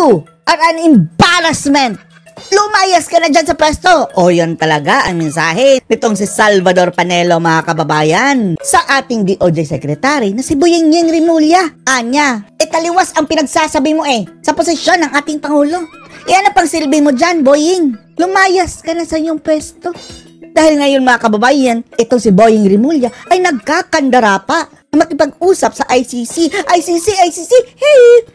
You are an embarrassment. Lumayas ka na dyan sa pwesto. O yan talaga ang mensahe nitong si Salvador Panelo, mga kababayan, sa ating DOJ Secretary na si Boying Rimulya. Anya, taliwas ang pinagsasabi mo sa posisyon ng ating Pangulo. Ano pang silbi mo dyan, Boying? Lumayas ka na sa iyong pwesto. Dahil ngayon, mga kababayan, itong si Boying Rimulya ay nagkakandara pa na makipag-usap sa ICC. ICC, hey!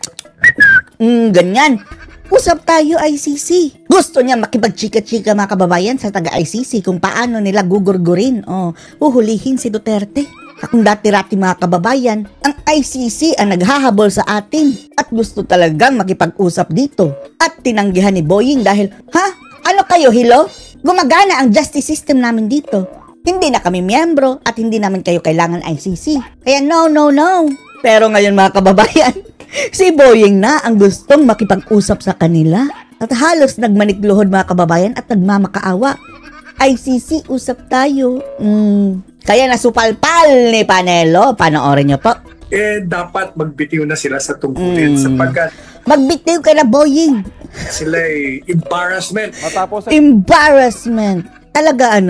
Ganyan. Usap tayo, ICC. Gusto niya makipag-chika-chika, mga kababayan, sa taga-ICC kung paano nila gugurgurin o uhulihin si Duterte. Kung dati-rati, mga kababayan, ang ICC ang naghahabol sa atin at gusto talagang makipag-usap dito. At tinanggihan ni Boying dahil, ano kayo, hilo? Gumagana ang justice system namin dito. Hindi na kami miyembro at hindi namin kayo kailangan ICC. Kaya no. Pero ngayon, mga kababayan, si Boying na ang gustong makipag-usap sa kanila. At halos nagmanikluhod, mga kababayan, at nagmamakaawa. ICC, usap tayo. Kaya nasupalpal ni Panelo. Panoorin niyo po. Dapat magbitiw na sila sa tungkulin sapagkat magbitiw ka na, Boying. Sila embarrassment. Embarrassment. Talaga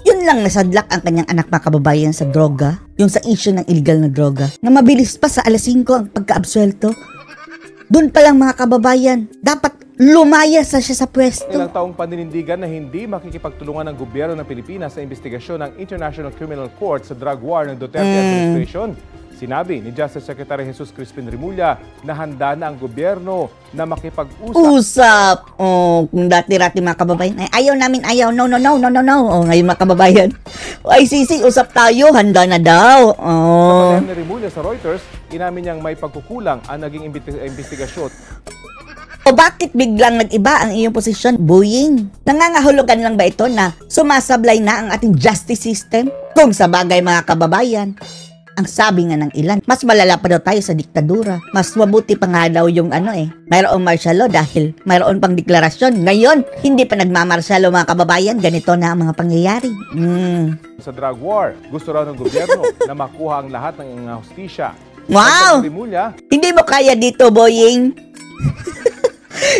yun lang nasadlak ang kanyang anak, mga kababayan, sa droga. Yung sa issue ng illegal na droga. Na mabilis pa sa alas 5 ang pagka-absuelto. Doon pa lang, mga kababayan, dapat lumayas na siya sa pwesto. Ilang taong paninindigan na hindi makikipagtulungan ng gobyerno ng Pilipinas sa investigasyon ng International Criminal Court sa drug war ng Duterte administration. Sinabi ni Justice Secretary Jesus Crispin Rimulya na handa na ang gobyerno na makipag-usap. Kung dati-rati, mga kababayan, ayaw namin, ayaw. No. Ngayon, mga kababayan, ICC, usap tayo, handa na daw. Sa ni Rimulya sa Reuters, inamin niyang may pagkukulang ang naging investigasyon. Bakit biglang nag-iba ang iyong posisyon, Boying? Nangangahulugan lang ba ito na sumasablay na ang ating justice system? Kung sa bagay, mga kababayan, ang sabi nga ng ilan, mas malala pa daw tayo sa diktadura. Mas mabuti pa nga daw yung mayroong martial law dahil mayroon pang deklarasyon. Ngayon, hindi pa nagmamartial law, mga kababayan. Ganito na ang mga pangyayari. Sa drug war, gusto raw ng gobyerno na makuha ang lahat ng hustisya. Wow! Hindi mo kaya dito, Boying.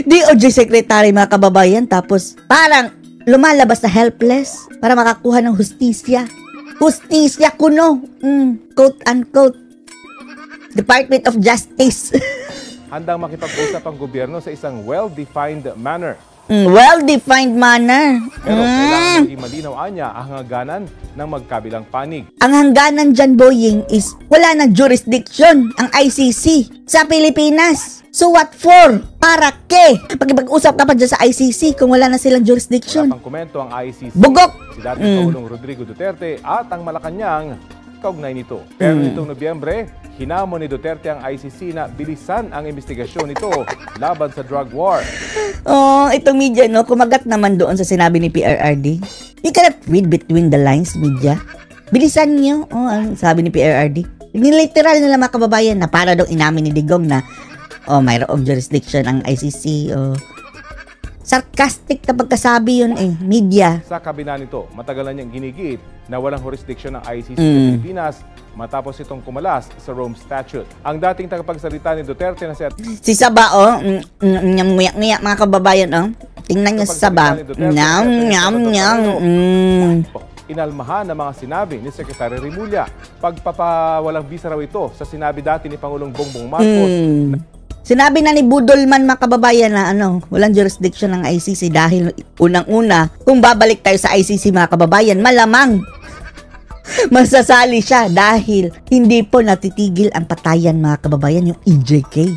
DOJ Secretary, mga kababayan, tapos parang lumalabas na helpless para makakuha ng hustisya. Hustisya kuno. Quote unquote. Department of Justice. Handang makipag-usap ang gobyerno sa isang well-defined manner. Well-defined manner. Pero kailangan maging malinaw anya ang hangganan ng magkabilang panig. Ang hangganan dyan, Boying, is wala na jurisdiction ang ICC sa Pilipinas. So what for? Para ke? Pag-usap ka pa dyan sa ICC kung wala na silang jurisdiction. Wala pang komento ang ICC. Bugok! Si dating Pangulong Rodrigo Duterte at ang Malacanang kaugnay nito. Pero nitong Nobyembre, hinamon ni Duterte ang ICC na bilisan ang investigasyon nito laban sa drug war. Itong media, kumagat naman doon sa sinabi ni PRRD. You cannot read between the lines, media. Bilisan niyo. Ang sabi ni PRRD. Niliteral nila, mga kababayan, na para daw inamin ni Digong na mayroong jurisdiction ang ICC. Sarcastic na pagkasabi yun media. Sa kabila nito, matagal na niyang ginigit na walang jurisdiction ng ICC sa Pilipinas matapos itong kumalas sa Rome Statute. Ang dating tagapagsalita ni Duterte na si Saba, nguyak-nguyak, mga kababayan, tingnan niyo sa Saba. Inalmahan ng mga sinabi ni Secretary Rimulya. Pagpapawalang visa raw ito sa sinabi dati ni Pangulong Bongbong Marcos. Sinabi na ni Budolman, mga kababayan, na walang jurisdiction ng ICC dahil unang-una, kung babalik tayo sa ICC, mga kababayan, malamang masasali siya dahil hindi po natitigil ang patayan, mga kababayan, yung EJK.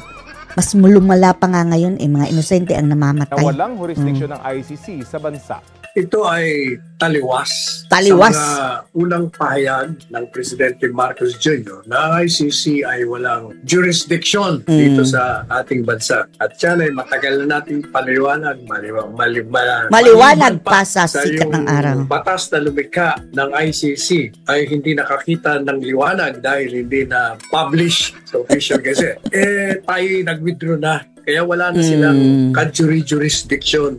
Mas lumala pa nga ngayon, mga inosente ang namamatay. Na walang jurisdiction ng ICC sa bansa. Ito ay taliwas. Taliwas. Sa unang pahayag ng Presidente Marcos Jr. na ang ICC ay walang jurisdiction dito sa ating bansa. At yan ay matagal na nating paliwanag, maliwanag pa sa sikat ng araw. Batas na lumikha ng ICC ay hindi nakakita ng liwanag dahil hindi na publish sa official gazette. Tayo nag-withdraw na. Kaya wala na silang ka-jury jurisdiction.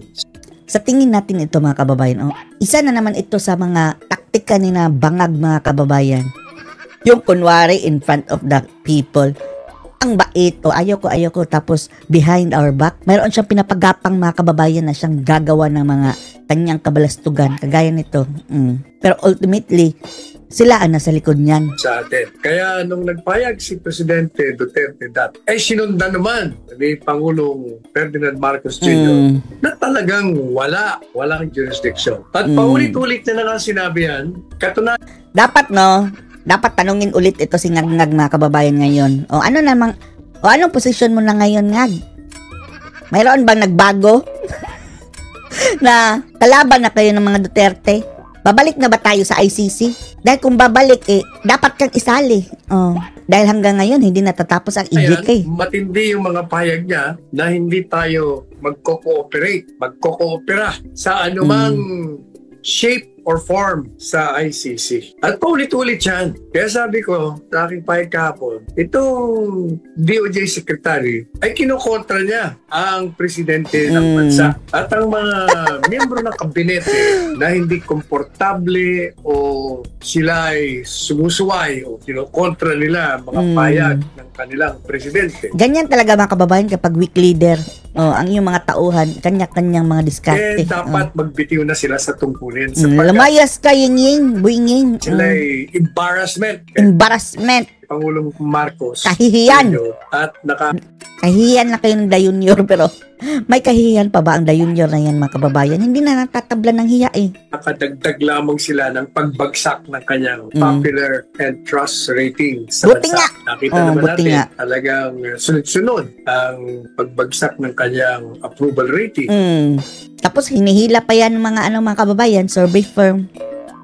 Sa tingin natin ito, mga kababayan, isa na naman ito sa mga taktika ni na bangag, mga kababayan. Yung kunwari in front of the people, ang bait, o ayoko, tapos behind our back, mayroon siyang pinapagapang mga kababayan na siyang gagawa ng mga kanyang kabalastugan, kagaya nito. Pero ultimately, sila ang nasa likod niyan. Sa atin. Kaya nung nagpayag si Presidente Duterte sinundan naman ni Pangulong Ferdinand Marcos Jr. na talagang walang jurisdiction. At paulit-ulit na nga sinabi yan, katunayan. Dapat tanungin ulit ito si Ngag mga kababayan ngayon. Anong posisyon mo na ngayon, Ngag? Mayroon bang nagbago? Na kalaban na kayo ng mga Duterte? Babalik na ba tayo sa ICC? Dahil kung babalik, dapat kang isali. Dahil hanggang ngayon, hindi natatapos ang EJK. Matindi yung mga pahayag niya na hindi tayo magko-coopera sa anumang shape or form sa ICC. At paulit-ulit yan. Kaya sabi ko, sa aking pahayag kahapon, itong DOJ Secretary ay kinukontra niya ang presidente ng bansa. At ang mga miyembro ng kabinete na hindi komportable o sila ay sumusuway o kinukontra nila ang mga pahayag ng kanilang presidente. Ganyan talaga mga kababayan kapag weak leader. Ang iyong mga tauhan, kanya-kanyang mga diskarte. Dapat magbitiw na sila sa tungkulin. Lumayas ka, yinging, buinging. Sila ay embarrassment. Pangulong Marcos. Kahihiyan. At kahihiyan na kayo ng Da Junior, pero may kahihiyan pa ba ang Da Junior na yan mga kababayan? Hindi na natatabla ng hiya Nakadagdag lamang sila ng pagbagsak ng kanyang popular and trust rating sa buti bansa. nga. Nakita naman natin talagang sunod-sunod ang pagbagsak ng kanyang approval rating. Tapos hinihila pa yan ng mga kababayan, survey firm.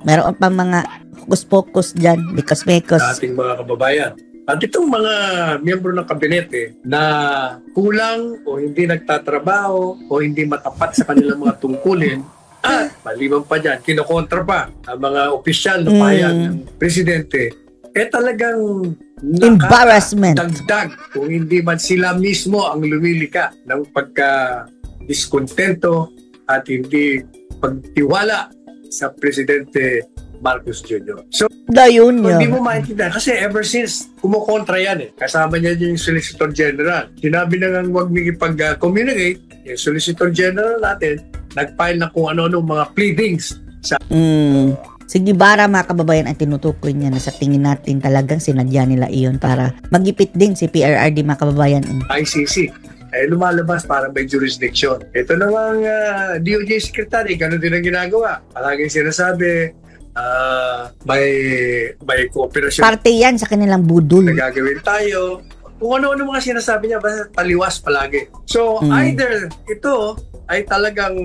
Meron pa mga focus dyan, mekos-mekos. Ating mga kababayan. At itong mga miyembro ng kabinete na kulang o hindi nagtatrabaho o hindi matapat sa kanilang mga tungkulin at maliban pa dyan, kinokontra pa ang mga opisyal na pahayag ng presidente, talagang embarrassment. Dagdag kung hindi man sila mismo ang lumilika ng pagka-diskontento at hindi pagtiwala sa Presidente Marcos Jr. So, Da Junior. Hindi mo maintindihan kasi ever since kumukontra yan kasama niya yung Solicitor General. Sinabi na nga huwag makipag-communicate, yung Solicitor General natin, nag-file na kung ano-ano mga pleadings sa Sige bara mga kababayan ang tinutukoy niya na sa tingin natin talagang sinadya nila iyon para magipit din si PRRD mga kababayan. ICC. Lumalabas parang may jurisdiction. Ito namang DOJ Secretary, gano'n din ang ginagawa. Palaging sinasabi, may cooperation. Parte yan sa kanilang budol. Nagagawin tayo. Kung ano-ano mga sinasabi niya, basta taliwas palagi. So, either ito ay talagang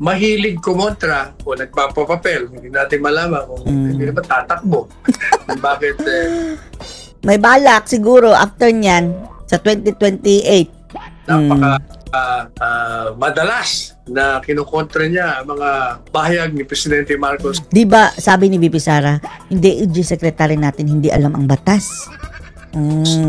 mahilig kumontra o nagpapapapel. Hindi natin malaman kung hindi naman tatakbo. Bakit? May balak siguro after nyan sa 2028. Madalas na kinukontra niya ang mga pahayag ni Presidente Marcos. Di ba sabi ni VP Sara, hindi secretary natin hindi alam ang batas.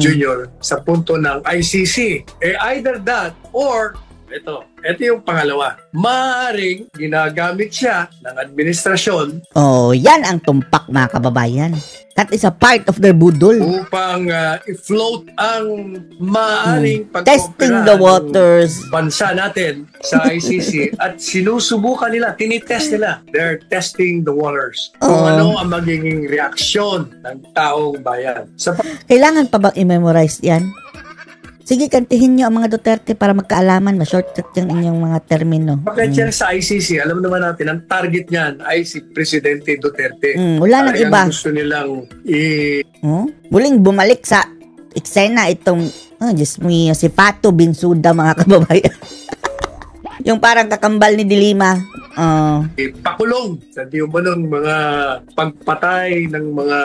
Junior sa punto ng ICC. Either that or ito yung pangalawa. Maaaring ginagamit siya ng administrasyon. Yan ang tumpak mga kababayan. That is a part of their budol. Upang i-float ang maaaring testing the waters. Bansa natin sa ICC at sinusubukan nila, tinitest nila. They're testing the waters. Kung ano ang magiging reaksyon ng taong bayan. Kailangan pa bang i-memorize yan? Sige, kantihin nyo ang mga Duterte para magkaalaman, ma-shortcut yung inyong mga termino. Bakit yan sa ICC, alam naman natin, ang target niyan ay si Presidente Duterte. Wala nang iba. Gusto nilang muling bumalik sa eksena itong, si Pato Binsuda mga kababayan. Yung parang kakambal ni Dilima. Pakulong sa mga pagpatay ng mga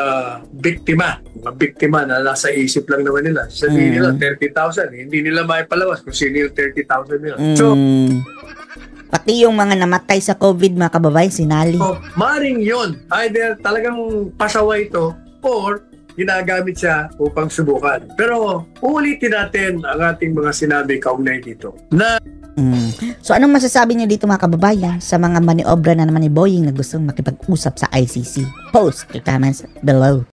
biktima. Mga biktima na nasa isip lang naman nila. Sabihin nila 30,000. Hindi nila maipalawas kung sino yung 30,000 nila. So, pati yung mga namatay sa COVID mga kababayan, sinali. Maring yun. Either talagang pasaway ito or ginagamit siya upang subukan. Pero uulitin natin ang ating mga sinabi kaugnay dito na So anong masasabi niyo dito mga kababayan sa mga maniobra na naman ni Boying na gustong makipag-usap sa ICC? Post your comments below.